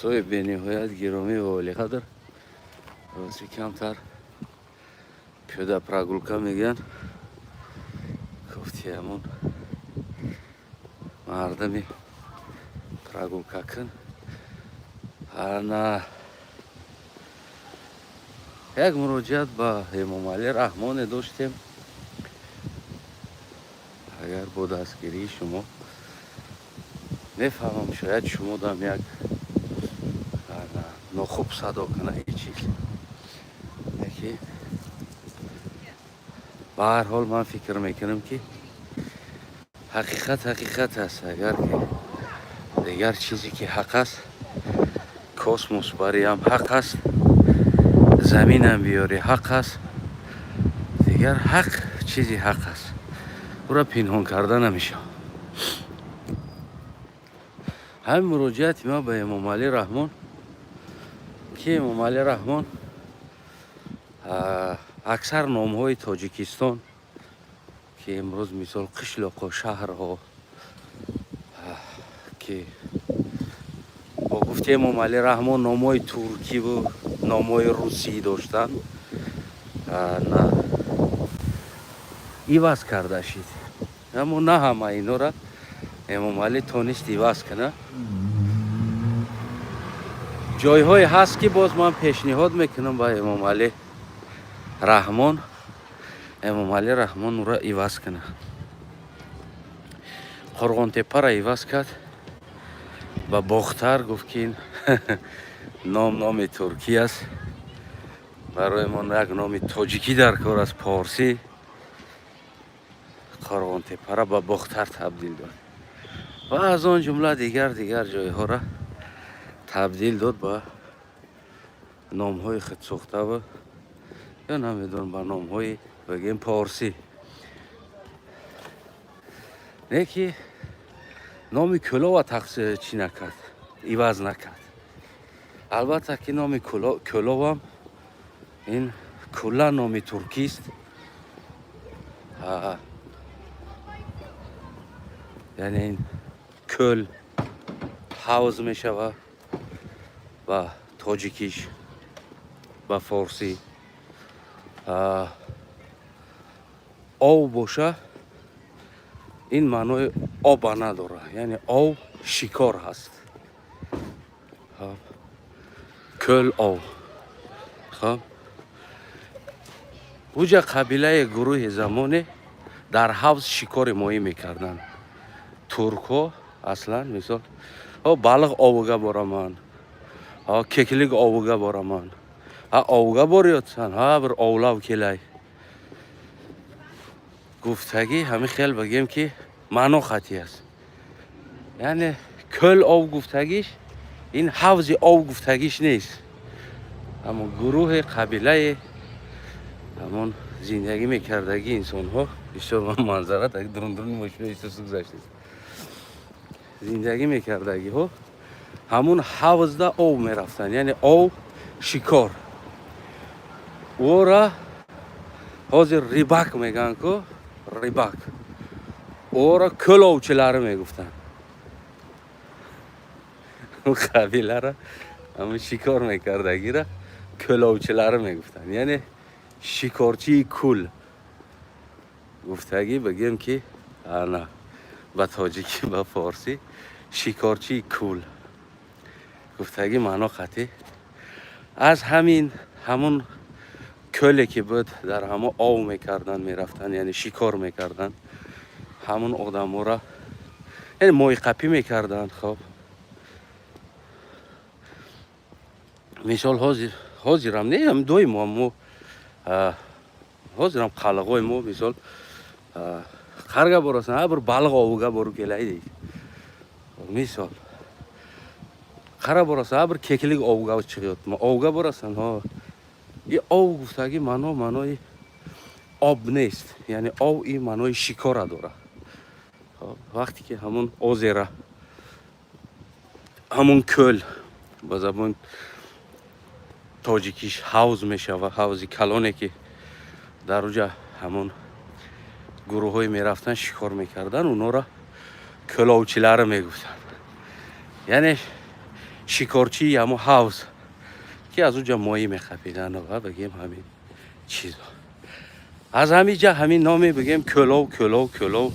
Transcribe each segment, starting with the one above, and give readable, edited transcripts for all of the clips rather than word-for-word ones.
دوستای بین‌نهایت گرامی و عالی‌قدر، روزی کمتر پیاده پراگولکا میگن. گفتی همون مردمی پراگولکا کن. انا یک مراجعت با امام علی رحمان داشتیم. اگر با دستگیری شما میفهمم شاید شما دام یک ناخوب صدا کنه این چیز یکی. به هر حال من فکر میکنم که حقیقت است. اگر که دیگر چیزی که حق است، کاسموس باری هم حق است، زمین هم بیاری حق است، دیگر حق چیزی حق است، او را پنهان کرده نمیشه. همین مراجعت ما به امام علی رحمان که امام علی رحمان اکثر نام های تاجیکستان که امروز مثال قشلاق و شهرها که با گفته امام علی رحمان نام های ترکی و نام های روسی داشتن، نه ایواز کرده شید. اما نه همه اینا را امام علی تونست ایواز کنه. جای های هست که باز من پیشنهاد میکنم با امام علی رحمان او را ایواز کنه. قرغان تپه را ایواز کرد با باختر. گفت که این نام ترکی است، برای من یک نام تاجیکی در کار است، پارسی. قرغان تپه را با باختر تبدیل داد و از آن جمله دیگر جای ها را تبدیل داد با نام های خود ساخته و یا نمیدونم با نام های بگیم پارسی. نه که نام کلا و تقصیر چی نکرد، ایواز نکرد. البته که نام کلا هم این کلا نام ترکی است. یعنی این کل حوض می شود و تاجیکیش با فارسی آو باشه، این معنای آب نداره، یعنی آو شکار هست. کل آو. خب اوجا قبیله گروه زمانه در حوض شکار ماهی میکردن. ترک ها اصلا مثال بالغ آوگا بارمان، ککلیگ آوگا بارمان، آوگا باریدن، بر آولاو کلای. گفتگی همه خیلی بگیم که معنا خطی است. یعنی کل آو گفتگیش این حوض آو گفتگیش نیست. اما گروه قبیله همون زندگی میکردگی انسان ها بسیار منظرت اگه درون ماشین ایستو گذاشتید زندگی میکردگی ها همون حوض دا آو میرفتن، یعنی آو شکار. او را حاضر ریبک میگن که ریبک. او را کل آوچلاره میگفتن. اون قبیله را همون شکار میکردگی را کل آوچلاره میگفتن، یعنی شکارچی کل. گفتگی بگیم که نه با تاجیکی با فارسی شکارچی کول. گفتگی معنا خطی. از همون کلی که بود در همه آو میکردن میرفتن، یعنی شکار میکردن. همون آدم ها را یعنی ماهی قپی میکردن. خب مثال حاضرم نه هم دوی ما حاضرم قلقای ما مثال خرگه براسن بر بالغ آوگا برو گلای دی. مثال خرا براسن بر ککلیگ آوگا چیگیت ما آوگا براسن ها. این آو گفتگی معنای آب نیست، یعنی آو این معنای شکار داره. وقتی که همون آزیره همون کل با زبان تاجیکیش حوض میشه و حوضی کلانه که در اونجا همون گروه های میرفتن شکار میکردن، اونا را کلاوچیلاره میگفتن. یعنی شکارچی همو حوض که از اونجا ماهی میخپیدن و بگیم همین چیزا. از همینجا همین نامی بگیم کلو کلو کلو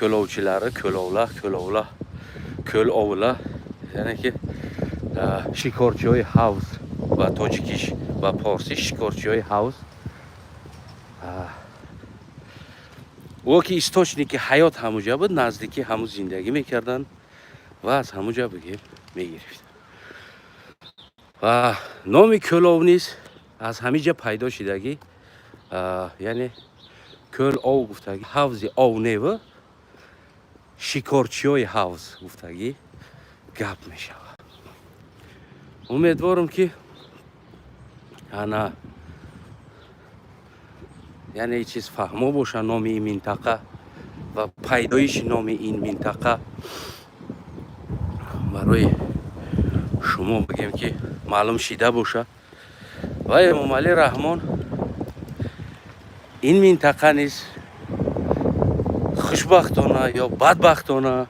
کلوچیلاره کلولا کل اولا، یعنی که شکارچی های حوض و تاجیکیش و پارسی شکارچی های حوض او که استوچنیک حیات همونجا بود، نزدیکی همون زندگی میکردن و از همونجا بگیم میگرفت. و نام کلو نیست از همینجا پیدا شدگی، یعنی کل او گفتگی حوض او نیوه شکارچی های حوض گفتگی گپ میشه. امیدوارم که انا یعنی این چیز فهمو باشه نام این منطقه و پیدایش نام این منطقه برای شما بگیم که معلوم شده باشه. و امام علی رحمان این منطقه نیست خوشبختانه یا بدبختانه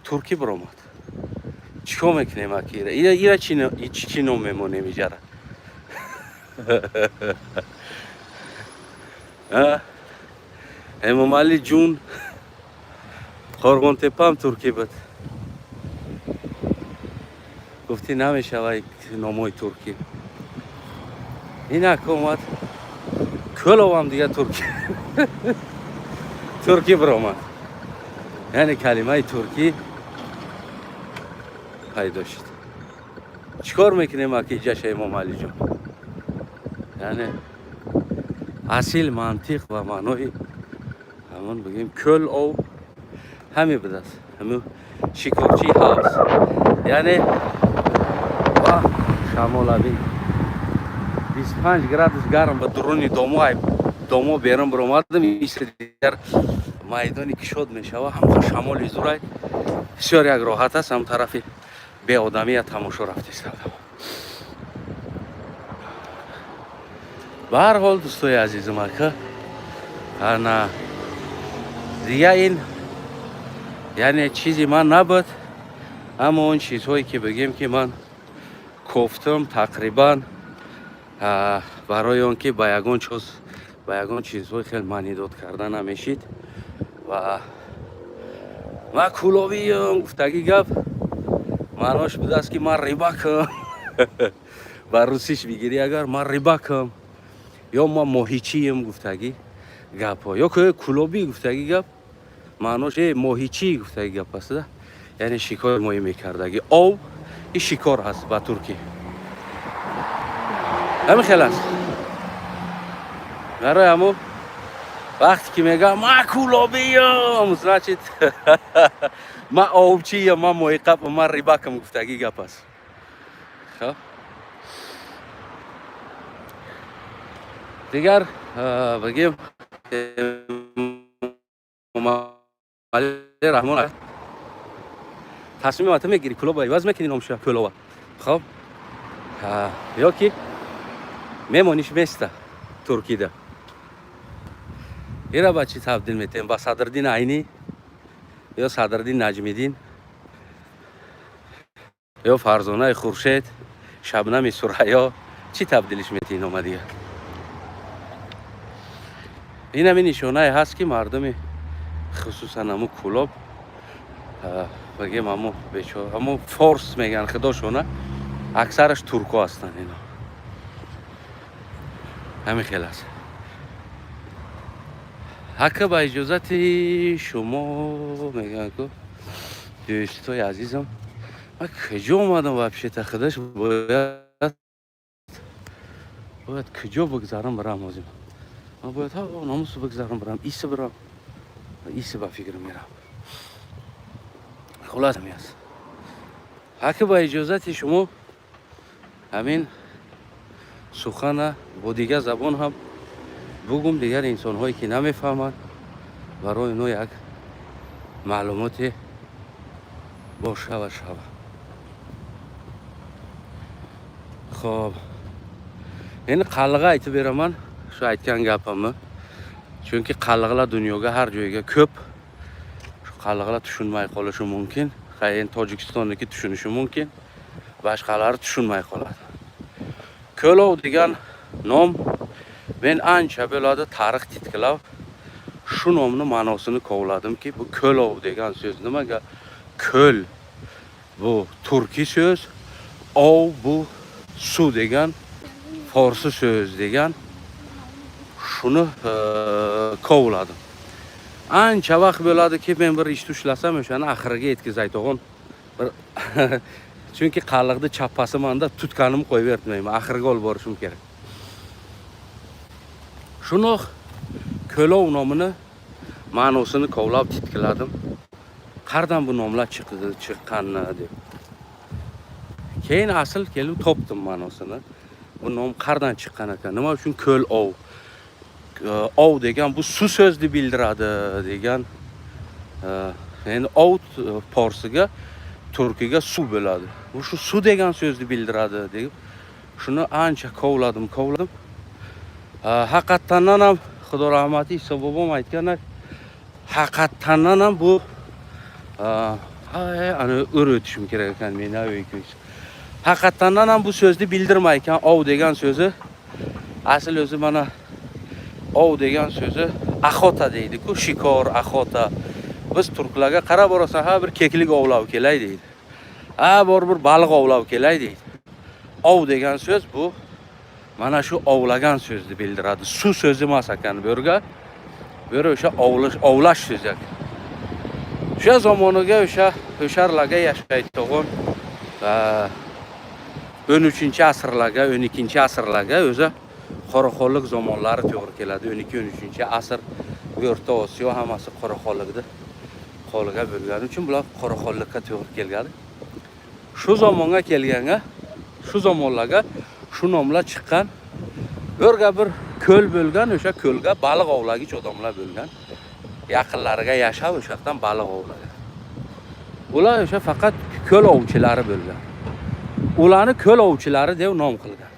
ترکی برآمد. چیکار میکنیم اکیره ایره چی نام میمونه میجره امام علی جون خارگون تپه هم ترکی بود، گفتی نمیشه وای نامای ترکی. این اکا اومد کلو هم دیگه ترکی ترکی برآمد، یعنی کلمه ترکی پیدا شد. چیکار میکنیم اکی جش امام علی جون؟ یعنی اصیل منطق و معنای همون بگیم کل او همین بوده است، همون شکارچی حوض. یعنی شمال ابی 25 گرادس گرم با درونی دامو بیرون برآمدم. این دیگر میدانی که شد میشه و هم شمال زورای بسیار یک راحت است. هم طرف به آدمی تماشا رفته استادم. به هر حال دوستای عزیزم که انا دیگه این یعنی چیزی من نبود، اما اون چیزهایی که بگیم که من گفتم تقریبا برای اون که با یگان چیزهای خیلی معنیداد کردن نمیشید. و من کلوبی گفتگی گپ معناش بوده است که من ریبکم و روسیش بگیری اگر من ریبکم یا من ماهیچیم گفتگی گپ ها، یا که کلوبی گفتگی گپ معناش ماهیچی گفتگی گپ است، یعنی شکار ماهی میکردگی او این شکار هست با ترکی. همین خیلی است برای همون وقتی که میگم ما کلوبیم значит ما آبچیم ما مویقب ما ریبکم گفتگی گپ است. خب دیگر بگیم امام علی رحمان تصمیم وقت میگیری کلوب عوض میکنی نامشه کلوب. خب یا که میمونیش میسته ترکی ده ایره با چی تبدیل میتیم؟ با صدرالدین عینی یا صدرالدین نجمیدین یا فرزانه خورشید شبنم سریا چی تبدیلش میتین اومدیه؟ این همین نشانه هست که مردم خصوصا همون کلوب بگیم همون بیچاره همون فارس میگن خداشونه اکثرش ترکا هستن. اینا همین خیلی است. حق با اجازت شما میگن که دوستای عزیزم من کجا اومدم وابشه تخدش باید کجا بگذارم برام آزیم. من باید ها ناموس بگذارم برام ایسه برام ایسه با فکر میرم. خلاص هست حق با اجازت شما همین سخن با دیگه زبان هم بگم دیگر انسان هایی که نمیفهمند برای اینو یک معلومات باشه و شوه. خب این قلقه ایت برم من شاید کن گپم چون که قلقه دنیاگه هر جایگه köp قلقه توشون مایقالشو ممکن endi Tojikistonniki tushunishi mumkin. Boshqalari tushunmay qoladi. Ko'lov degan nom men ancha bo'ladi tarix titkilab shu nomni ma'nosini kovladimki, bu ko'lov degan so'z nimaga? Ko'l bu turkiy so'z, ov bu suv degan forsi so'z degan shuni kovladim. Ancha vaqt bo'ladiki, men bir ish tushlasam, o'shani oxiriga yetkazay tog'on. Bir chunki qalliqni chappasi menda tutganimni qo'yib bermayman, oxiriga olib borishim kerak. Shuni ko'lov nomini ma'nosini kovlab titkiladim. Qayerdan bu nomlar chiqqanini deb. Keyin asl kelib topdim ma'nosini. Bu nom qayerdan chiqqan ekan? Nima uchun ko'l ov? Ov degan bu suv so'zni bildiradi degan. Endi ov porsiga, turkiga suv bo'ladi. Bu shu suv degan so'zni bildiradi deb shuni ancha kovladim. Haqiqatan ham Xudo rahmati Iso bobom aytganlar, haqiqatan ham bu ana o'rgatishim kerak ekan meni o'yingiz. Haqiqatan ham bu so'zni bildirmaykan, ov degan so'zi asl o'zi mana ov degan so'zi axota deydi-ku, shikor, axota. Biz turklarga qarab borasan, ha bir keklik ovlab kelay deydi. Ha bor bir baliq ovlab kelay deydi. Ov degan so'z bu mana shu ovlagan so'zni bildiradi. Suv so'zi emas ekan bu yerga. Bu yer o'sha ovlash so'zi ekan. O'sha zamoniga o'sharlarga yashaydigan 13-asrlarga, 12-asrlarga o'zi qoraxonlik zamonlari to'g'ri keladi. 12-13 asr O'rta Osiyo hammasi qoraxonlikda qolgan bo'lgani uchun bular qoraxonlikka to'g'ri kelgan. Shu zamonga kelganga, shu zamonlarga shu nomlar chiqqan. O'rga bir ko'l bo'lgan, o'sha ko'lga baliq ovlagich odamlar bo'lgan. Yaqinlariga yashab o'sha yerdan baliq ovlagan. Ular o'sha faqat ko'l ovchilari bo'lgan. Ularni ko'l ovchilari deb nom qilgan.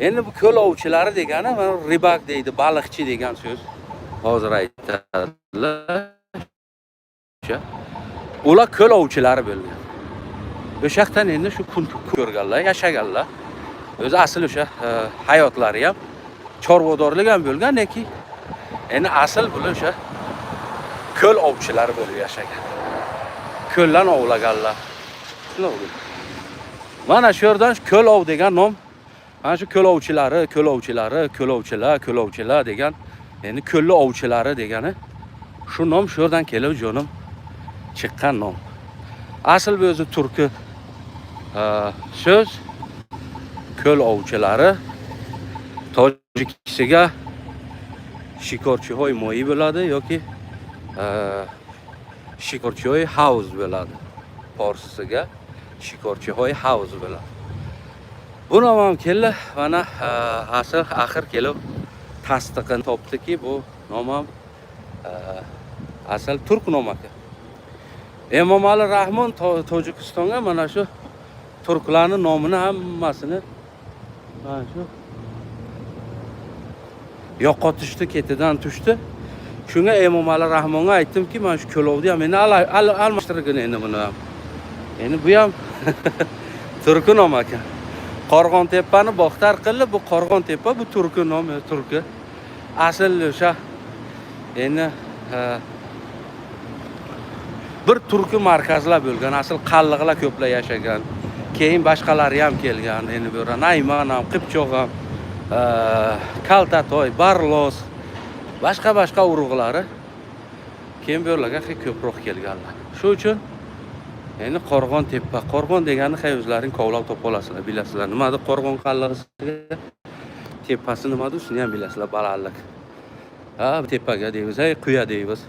Endi bu ko'l ovchilari degani ribak deydi, baliqchi degan so'z. Hozir aytadilar. Ular ko'l ovchilari bo'lgan. O'sha yerdan endi shu kun ko'rganlar, yashaganlar. O'zi asl o'sha hayotlari ham chorvadorlik ham bo'lgan, lekin endi asl bular o'sha ko'l ovchilari bo'lib yashagan. Ko'ldan ovlaganlar. Shunday. Mana shu yerdan ko'l ov degan nom, mana shu ko'l ovchilari degan, endi ko'lli ovchilari degani shu nom shu yerdan kelib jonim chiqqan nom. Asl bu o'zi turki so'z ko'l ovchilari, tojikisiga shikorchihoy moyi bo'ladi yoki shikorchihoy havuz bo'ladi. Forsisiga shikorchihoy havuz bo'ladi. Bu nom ham keldi, mana asl axir kelib tasdiqini topdiki, bu nom ham asl turk nom ekan. Emomali Rahmon Tojikistonga mana shu turklarning nomini hammasini mana shu yo'qotishdi, ketidan tushdi. Shunga Emomali Rahmonga aytdimki, mana shu ko'lovni ham meni almashtirgin endi buni ham. Endi bu ham turk nom ekan. Qorg'ontepani Bog'tar qildi, bu Qorg'ontepa, bu turk nom, turki. Asl o'sha endi bir turki markazlar bo'lgan, asl qalliqlar ko'plar yashagan. Keyin boshqalari ham kelgan. Endi bu yerda Nayman ham, Qipchoq ham, Kaltatoy, Barlos, boshqa urug'lari keyin bu yerlarga ko'proq kelganlar. Shu uchun endi Qorg'ontepa, Qorg'on degani o'zlaring kovlab topa olasizlar, bilasizlar. Nimadir Qorg'on qallig'iga tepasi nimadir, shuni ham bilasizlar, balandlik. Ha, tepaga deymiz, quya deymiz.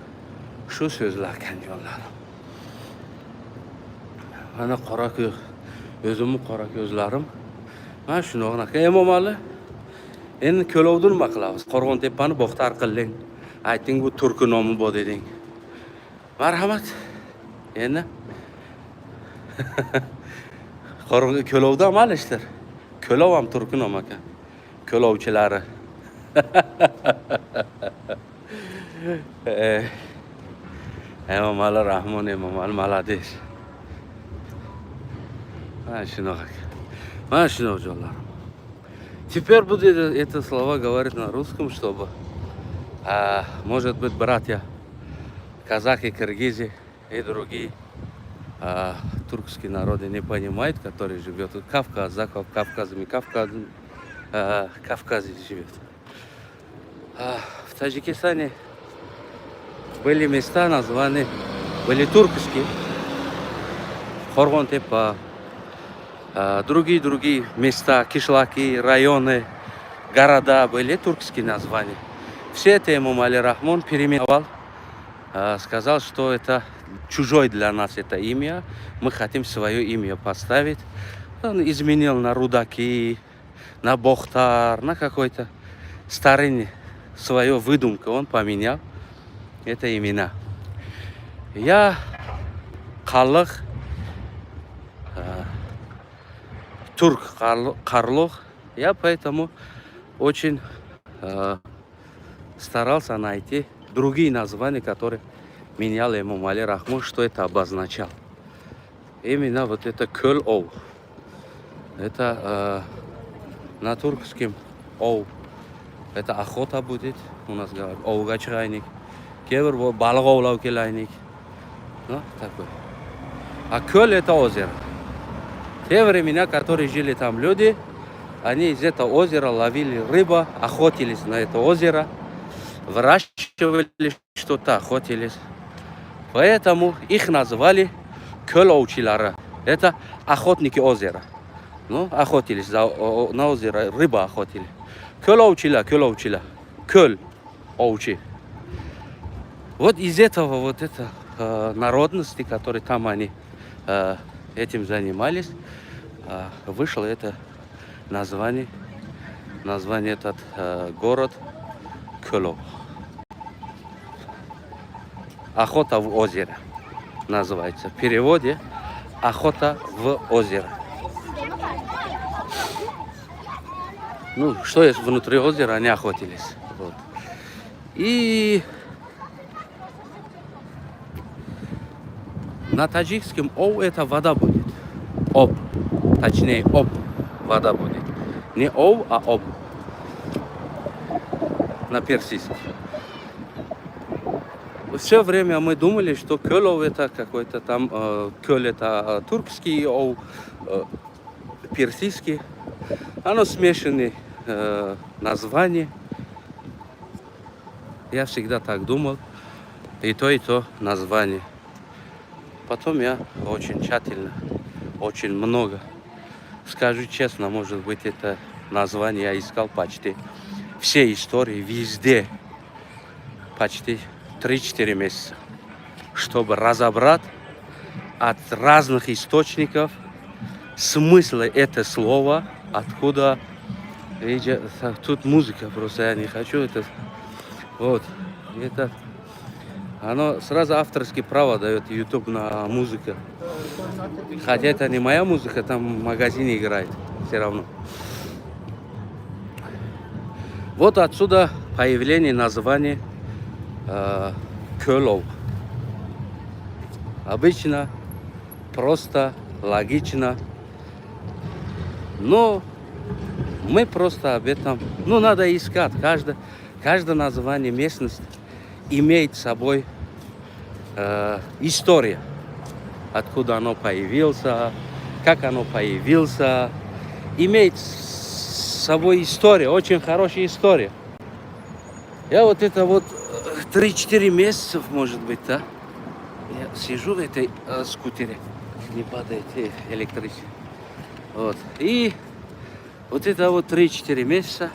Shu so'zlar ekan jonlarim. Mana qora ko'z, o'zimning qora ko'zlarim. Mana shunaqa Emomali. Endi ko'lovni nima qilamiz? Qorg'ontepani Bog'tar qilding. Ayting bu turk nomi bor deding. Marhamat. Endi ko'lovda amal ishtir. Ko'lov ham turk nom ekan. Ko'lovchilari. Эмомали Рахмон, Эмомали молодец. Машина жоллар. Теперь буду это слова говорить на русском, чтобы, может быть, братья казахи, киргизы и другие туркские народы не понимают, которые живут в Кавказе, Кавказе живет. В Таджикистане были места названы, были туркские, Хоргонтепа, другие места, кишлаки, районы, города были туркские названия. Все это Эмомали Рахмон переименовал, сказал, что это чужое для нас это имя, мы хотим свое имя поставить. Он изменил на Рудаки, на Бохтар, на какой-то старый свою выдумку он поменял это имена. Я Калах, турк Карлох, я поэтому очень старался найти другие названия, которые менял Эмомали Рахмон, что это обозначал. Именно вот это Көл-Ов. Это на туркском Ов. Это охота будет, у нас говорят, Овга чайник. Кевер балык овлау келайник. Ну, такой. А Көл это озеро. Те времена, которые жили там люди, они из этого озера ловили рыбу, охотились на это озеро, выращивали что-то, охотились. Поэтому их назвали Көл-Овчилары. Это охотники озера. Ну, охотились на озеро, рыба охотили. Көл-Овчила. Көл-Овчи. Вот из этого вот это народности, которые там они этим занимались, вышло это название этот город Көлов. Охота в озеро называется. В переводе охота в озеро. Ну, что есть внутри озера, они охотились. Вот. И на таджикском Ов это вода будет. Об. Точнее, об. Вода будет. Не Ов, а об. На персидском. Все время мы думали, что Көлов это какой-то там, Көл это туркский, Ов персидский. Оно смешанное название. Я всегда так думал. И то название. Потом я очень тщательно, очень много. Скажу честно, может быть, это название я искал почти все истории везде. Почти 3-4 месяца. Чтобы разобрать от разных источников смысл этого слова, откуда идет. Тут музыка просто, я не хочу это. Вот. Это оно сразу авторские права дает YouTube на музыку. Хотя это не моя музыка, там в магазине играет. Все равно. Вот отсюда появление названия Көлов. Обычно, просто, логично. Но мы просто об этом, ну, надо искать. Каждое название местности имеет с собой история. Откуда оно появилось, как оно появилось. Имеет с собой история, очень хорошая история. Я вот это вот 3-4 месяца, может быть, да? Я сижу в этой скутере, не падает электричество. Вот. И вот это вот 3-4 месяца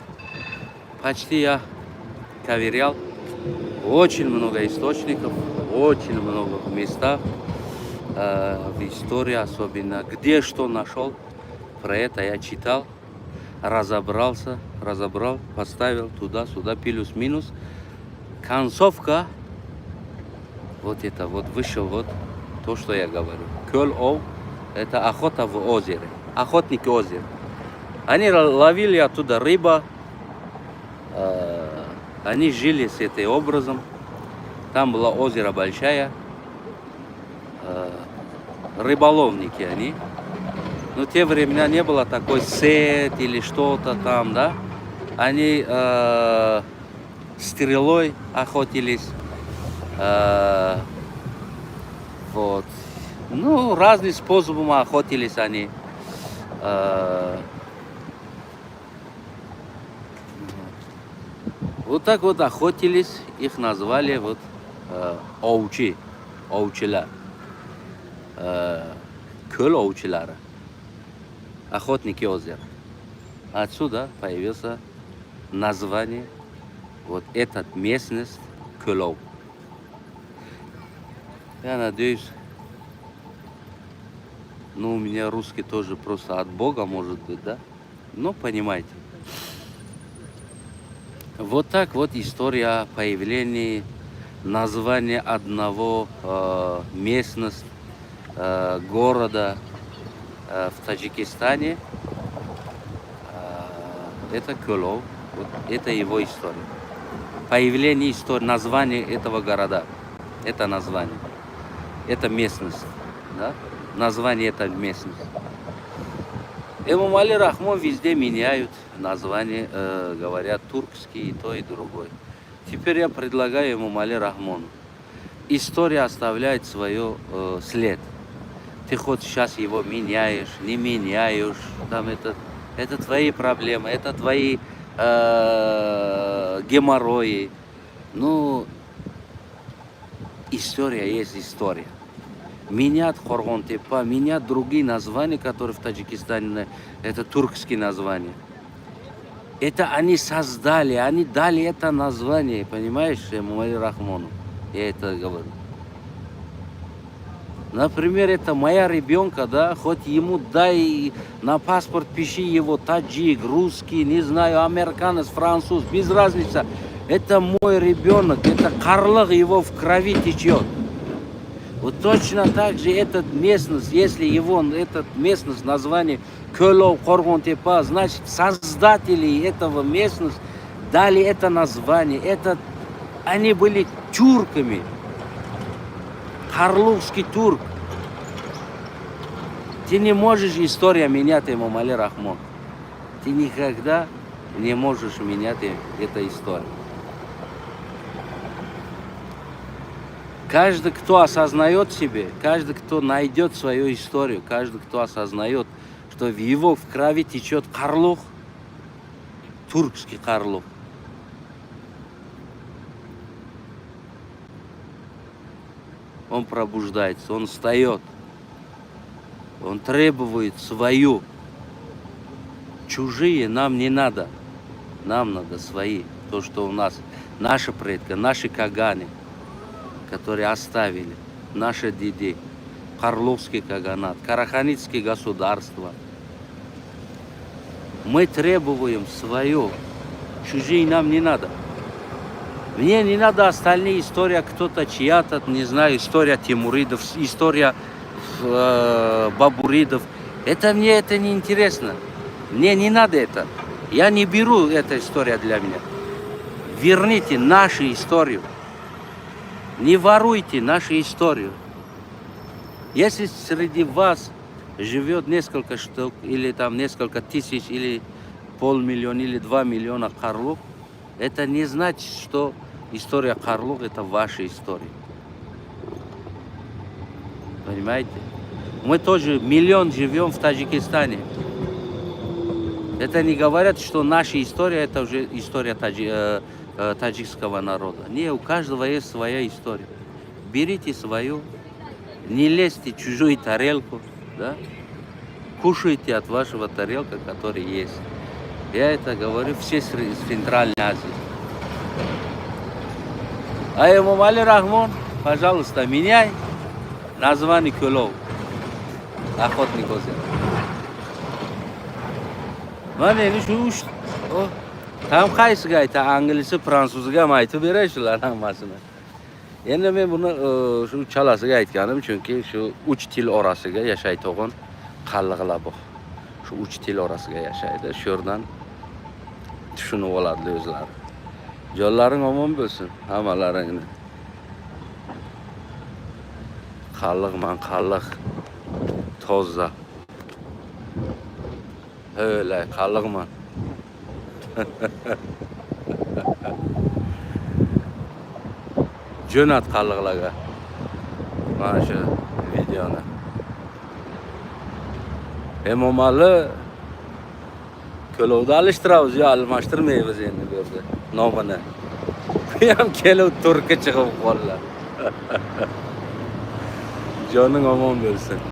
почти я ковырял очень много источников, очень много местах в истории особенно. Где что нашел, про это я читал, разобрал, поставил туда-сюда, плюс-минус. Концовка, вот это вот вышел вот то, что я говорю. Көл-Ов – это охота в озере, охотники озера. Они ловили оттуда рыбу, они жили с этим образом. Там было озеро большое, рыболовники они. Но в те времена не было такой сет или что-то там, да. Они стрелой охотились. Вот. Ну, разным способом охотились они. Вот так вот охотились, их назвали вот овчи, овчиlar, көл овчилары, охотники озера. Отсюда появился название вот этот местность Көлов. Я надеюсь, ну у меня русский тоже просто от Бога может быть, да? Но понимаете. Вот так вот история появления названия одного местности, города в Таджикистане. Это Көлов, вот это его история. Появление истории, название этого города, это название, это местность, да? Название это местность. Эмомали Рахмон везде меняют название, говорят туркский и то и другое. Теперь я предлагаю Эмомали Рахмону. История оставляет свой след. Ты хоть сейчас его меняешь, не меняешь, там это твои проблемы, это твои геморрои. Ну, история есть история. Менять Хоргонтепа, менять другие названия, которые в Таджикистане, это туркские названия. Это они создали, они дали это название, понимаешь, Эмомали Рахмону. Я это говорю. Например, это моя ребенка, да, хоть ему дай на паспорт пиши его таджик, русский, не знаю, американец, француз, без разницы. Это мой ребенок, это карлык его в крови течет. Вот точно так же эта местность, если его, эта местность, название Көлов, Хоргонтепа, значит, создатели этого местности дали это название. Они были тюрками. Карловский турк. Ты не можешь историю менять, Эмомали Рахмон. Ты никогда не можешь менять эту историю. Каждый, кто осознает себе, каждый, кто найдет свою историю, каждый, кто осознает, что в его в крови течет карлух, туркский карлух. Он пробуждается, он встает, он требует свою. Чужие нам не надо, нам надо свои. То, что у нас, наши предки, наши каганы, которые оставили, наши деды, Карловский каганат, Караханитские государства. Мы требуем свое, чужие нам не надо. Мне не надо остальные история, кто-то чья-то, не знаю, история Тимуридов, история Бабуридов. Мне это не интересно. Мне не надо это. Я не беру эту историю для меня. Верните нашу историю. Не воруйте нашу историю. Если среди вас живет несколько штук, или там несколько тысяч, или 500 000, или 2 миллиона карлов, это не значит, что история карлов это ваша история. Понимаете? Мы тоже миллион живем в Таджикистане. Это не говорят, что наша история это уже история таджикского народа. Не, у каждого есть своя история. Берите свою, не лезьте в чужую тарелку, да? Кушайте от вашего тарелка, который есть. Я это говорю все с Центральной Азии. А Эмомали Рахмон, пожалуйста, меняй название Көлов. Охотник озера. Mana endi shu ham qaysiga ayta, anglisi, fransuzga ham aytib beraysilar hammasini. Endi men buni shu chalasiga aytganim, chunki shu 3 til orasiga yashaydigan qalliqlar bor. Shu 3 til orasiga yashaydi. Shu yerdan tushunib oladi o'zlari. Jonlaring omon bo'lsin, hammalaringni. Qalliqman, qalliq. Toza. Öyle, qalliqman. Jo'nat qalliqlarga. Mana shu videoni. Emomali Ko'lovda alishtiramiz, yo almashtirmaymiz endi bu yerda nomini. Bu ham kelib turki chiqib qoldilar. Joning omon bo'lsin.